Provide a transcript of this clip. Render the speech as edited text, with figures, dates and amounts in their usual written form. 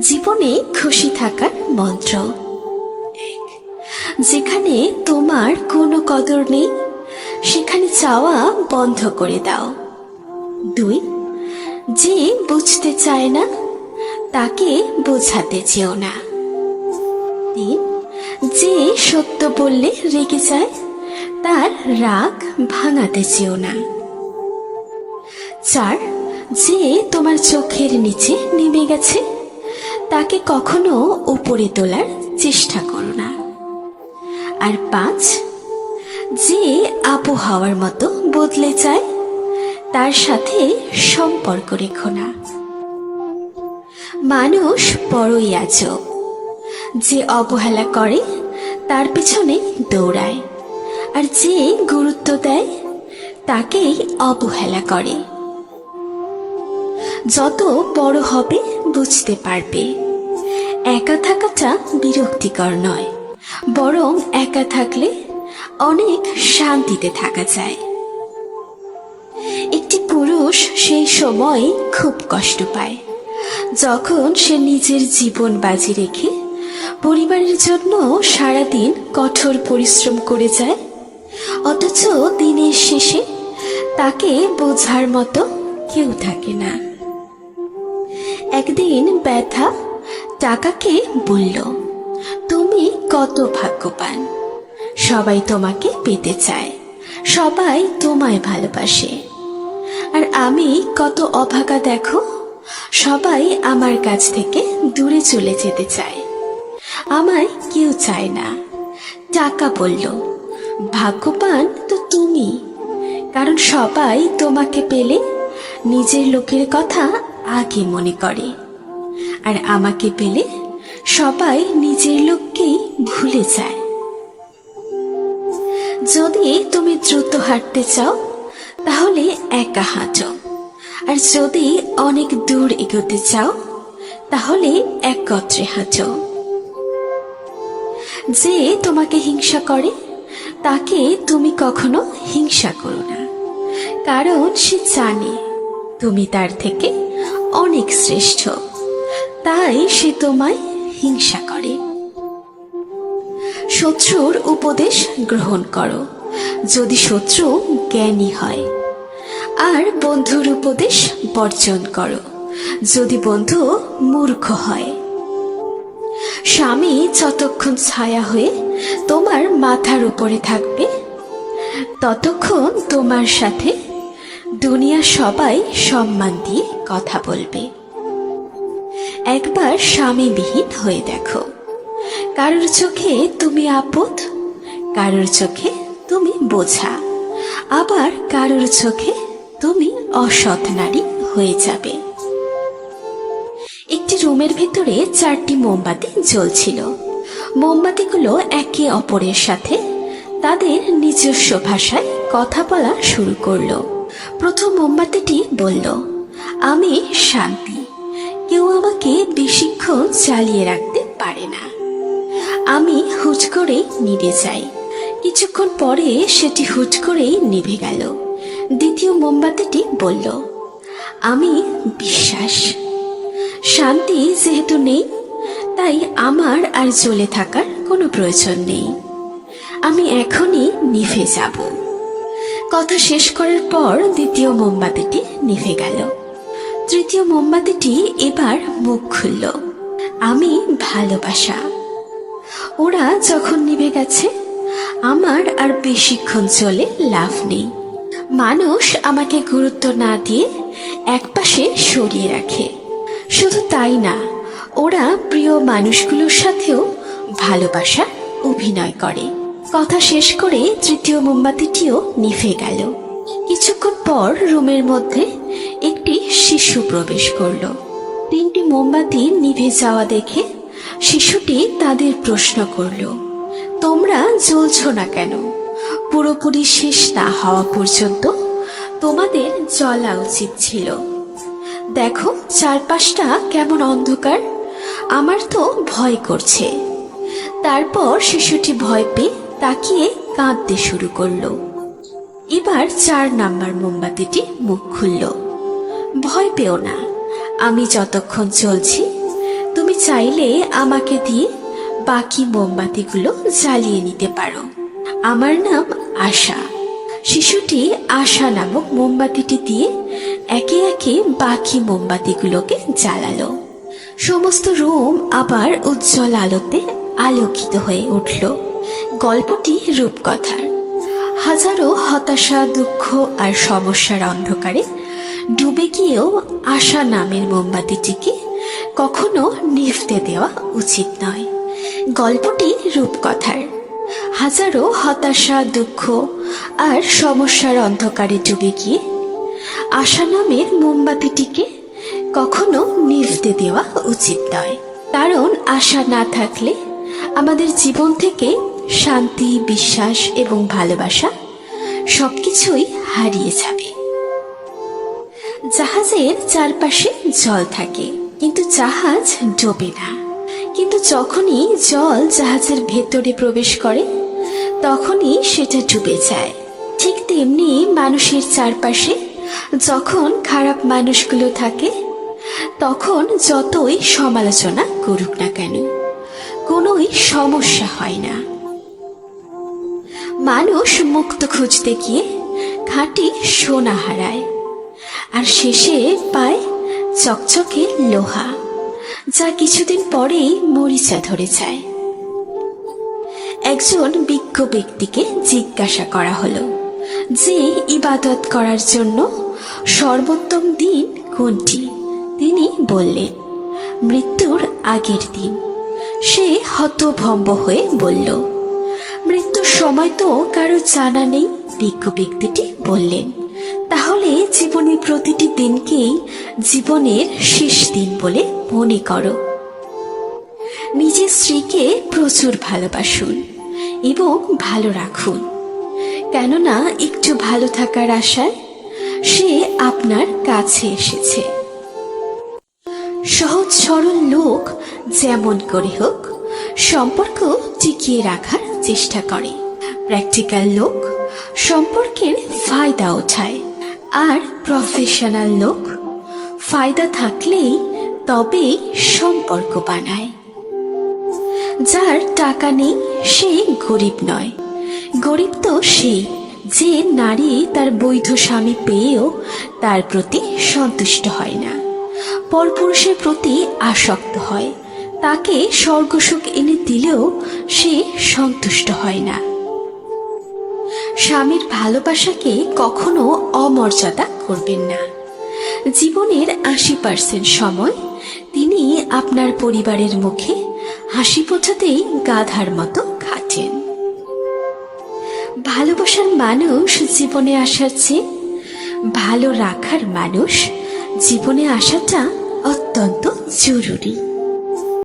জীবনে খুশি থাকার মন্ত্র। যেখানে তোমার কোনো কদর নেই সেখানে চাওয়া বন্ধ করে দাও। 2, যে বুঝতে চায় না তাকে বোঝাতে চেও না। 3, যে সত্য বললে রেগে যায় তার রাগ ভাঙাতে চেও না। 4, যে তোমার চোখের নিচে নেমে গেছে তাকে কখনো উপরে তোলার চেষ্টা করো না। আর 5, যে আবহাওয়ার মতো বদলে যায় তার সাথে সম্পর্ক রেখো না। মানুষ বড়ই আজব, যে অবহেলা করে তার পিছনে দৌড়ায়, আর যে গুরুত্ব দেয় তাকেই অবহেলা করে। যত বড় হবে বুঝতে পারবে একা থাকাটা বিরক্তিকর নয়, বরং একা থাকলে অনেক শান্তিতে থাকা যায়। একটি পুরুষ সেই সময় খুব কষ্ট পায় যখন সে নিজের জীবন বাজি রেখে পরিবারের জন্য সারাদিন কঠোর পরিশ্রম করে যায়, অথচ দিনের শেষে তাকে বোঝার মতো কেউ থাকে না। একদিন ব্যথা টাকাকে বলল, তুমি কত ভাগ্যবান, সবাই তোমাকে পেতে চায়, সবাই তোমায় ভালোবাসে, আর আমি কত অভাগা দেখো, সবাই আমার কাছ থেকে দূরে চলে যেতে চায়, আমায় কেউ চায় না। টাকা বলল, ভাগ্যবান তো তুমি, কারণ সবাই তোমাকে পেলে নিজের লোকের কথা আগে মনে করে, আর আমাকে পেলে সবাই নিজের লোককেই ভুলে যায়। যদি তুমি দ্রুত হাঁটতে চাও তাহলে একা হাঁটো, আর যদি অনেক দূর এগোতে চাও তাহলে একত্রে হাঁটো। যে তোমাকে হিংসা করে তাকে তুমি কখনো হিংসা করো না, কারণ সে জানে তুমি তার থেকে অনেক শ্রেষ্ঠ, তাই সে তোমায় হিংসা করে। শত্রুর উপদেশ গ্রহণ করো যদি শত্রু জ্ঞানী হয়, আর বন্ধুর উপদেশ বর্জন করো যদি বন্ধু মূর্খ হয়। স্বামী যতক্ষণ ছায়া হয়ে তোমার মাথার উপরে থাকবে ততক্ষণ তোমার সাথে দুনিয়া সবাই সম্মান দিয়ে কথা বলবে। একবার স্বামীবিহীন হয়ে দেখো, কারোর চোখে তুমি আপদ, কারোর চোখে তুমি বোঝা, আবার কারোর চোখে তুমি অসৎ নারী হয়ে যাবে। একটি রুমের ভেতরে 4টি মোমবাতি জ্বলছিল। মোমবাতিগুলো একে অপরের সাথে তাদের নিজস্ব ভাষায় কথা বলা শুরু করলো। প্রথম মোমবাতিটি বলল, আমি শান্তি, কেউ আমাকে বেশিক্ষণ জ্বালিয়ে রাখতে পারে না, আমি হুট করেই নিভে যাই। কিছুক্ষণ পরে সেটি হুট করেই নিভে গেল। দ্বিতীয় মোমবাতিটি বলল, আমি বিশ্বাস, শান্তি যেহেতু নেই তাই আমার আর জ্বলে থাকার কোনো প্রয়োজন নেই, আমি এখনই নিভে যাব। কথা শেষ করার পর দ্বিতীয় মোমবাতিটি নিভে গেল। তৃতীয় মোমবাতিটি এবার মুখ খুলল, আমি ভালোবাসা। ওরা যখন নিভে গেছে আমার আর বেশিক্ষণ চলে লাভ নেই। মানুষ আমাকে গুরুত্ব না দিয়ে একপাশে সরিয়ে রাখে। শুধু তাই না, ওরা প্রিয় মানুষগুলোর সাথেও ভালোবাসার অভিনয় করে। কথা শেষ করে তৃতীয় মোমবাতিটিও নিভে গেল। কিছুক্ষণ পর রুমের মধ্যে একটি শিশু প্রবেশ করল। 3টি মোমবাতি নিভে যাওয়া দেখে শিশুটি তাদের প্রশ্ন করল, তোমরা জ্বলছ না কেন? পুরোপুরি শেষ না হওয়া পর্যন্ত তোমাদের জ্বলা উচিত ছিল। দেখো চারপাশটা কেমন অন্ধকার, আমার তো ভয় করছে। তারপর শিশুটি ভয় পেয়ে তাকিয়ে কাঁদতে শুরু করলো। এবার 4 নাম্বার মোমবাতিটি মুখ খুলল, ভয় পেও না, আমি যতক্ষণ চলছি তুমি চাইলে আমাকে দিয়ে বাকি মোমবাতিগুলো জ্বালিয়ে নিতে পারো। আমার নাম আশা। শিশুটি আশা নামক মোমবাতিটি দিয়ে একে একে বাকি মোমবাতিগুলোকে জ্বালালো। সমস্ত রুম আবার উজ্জ্বল আলোতে আলোকিত হয়ে উঠল। গল্পটি রূপকথার। হাজারো হতাশা, দুঃখ আর সমস্যার অন্ধকারে ডুবে গিয়েও আশা নামের মোমবাতিটিকে কখনো নিভতে দেওয়া উচিত নয়। গল্পটি রূপকথার। হাজারো হতাশা, দুঃখ আর সমস্যার অন্ধকারে ডুবে গিয়ে আশা নামের মোমবাতিটিকে কখনো নিভতে দেওয়া উচিত নয়। কারণ আশা না থাকলে আমাদের জীবন থেকে শান্তি, বিশ্বাস এবং ভালোবাসা সবকিছুই হারিয়ে যাবে। জাহাজের চারপাশে জল থাকে, কিন্তু জাহাজ ডোবে না। কিন্তু যখনই জল জাহাজের ভেতরে প্রবেশ করে তখনই সেটা ডুবে যায়। ঠিক তেমনি মানুষের চারপাশে যখন খারাপ মানুষগুলো থাকে তখন যতই সমালোচনা করুক না কেন কোনোই সমস্যা হয় না। মানুষ মুক্ত খুঁজতে গিয়ে খাঁটি সোনা হারায়, আর শেষে পায় চকচকে লোহা, যা কিছুদিন পরেই মরিচা ধরে যায়। একজন বিজ্ঞ ব্যক্তিকে জিজ্ঞাসা করা হলো যে ইবাদত করার জন্য সর্বোত্তম দিন কোনটি। তিনি বললেন, মৃত্যুর আগের দিন। সে হতভম্ব হয়ে বলল, মৃত্যুর সময় তো কারো জানা নেই। বিজ্ঞ ব্যক্তিটি বললেন, তাহলে জীবনের প্রতিটি দিনকেই জীবনের শেষ দিন বলে মনে করো। নিজের স্ত্রীকে প্রচুর ভালোবাসুন এবং ভালো রাখুন, কেননা একটু ভালো থাকার আশায় সে আপনার কাছে এসেছে। সহজ সরল লোক যেমন করে হোক সম্পর্ক টিকিয়ে রাখার চেষ্টা করে। প্র্যাকটিক্যাল লোক সম্পর্কের ফায়দা ওঠায়, আর প্রফেশনাল লোক ফায়দা থাকলেই তবেই সম্পর্ক বানায়। যার টাকা নেই সে গরিব নয়। গরিব তো সেই যে নারী তার বৈধ স্বামী পেয়েও তার প্রতি সন্তুষ্ট হয় না, পরপুরুষের প্রতি আসক্ত হয়, তাকে স্বর্গসুখ এনে দিলেও সে সন্তুষ্ট হয় না। স্বামীর ভালোবাসাকে কখনো অমর্যাদা করবেন না। জীবনের 80% সময় তিনি আপনার পরিবারের মুখে হাসি ফোটাতেই গাধার মতো খাটেন। ভালোবাসার মানুষ জীবনে আসার চেয়ে ভালো রাখার মানুষ জীবনে আসাটা অত্যন্ত জরুরি।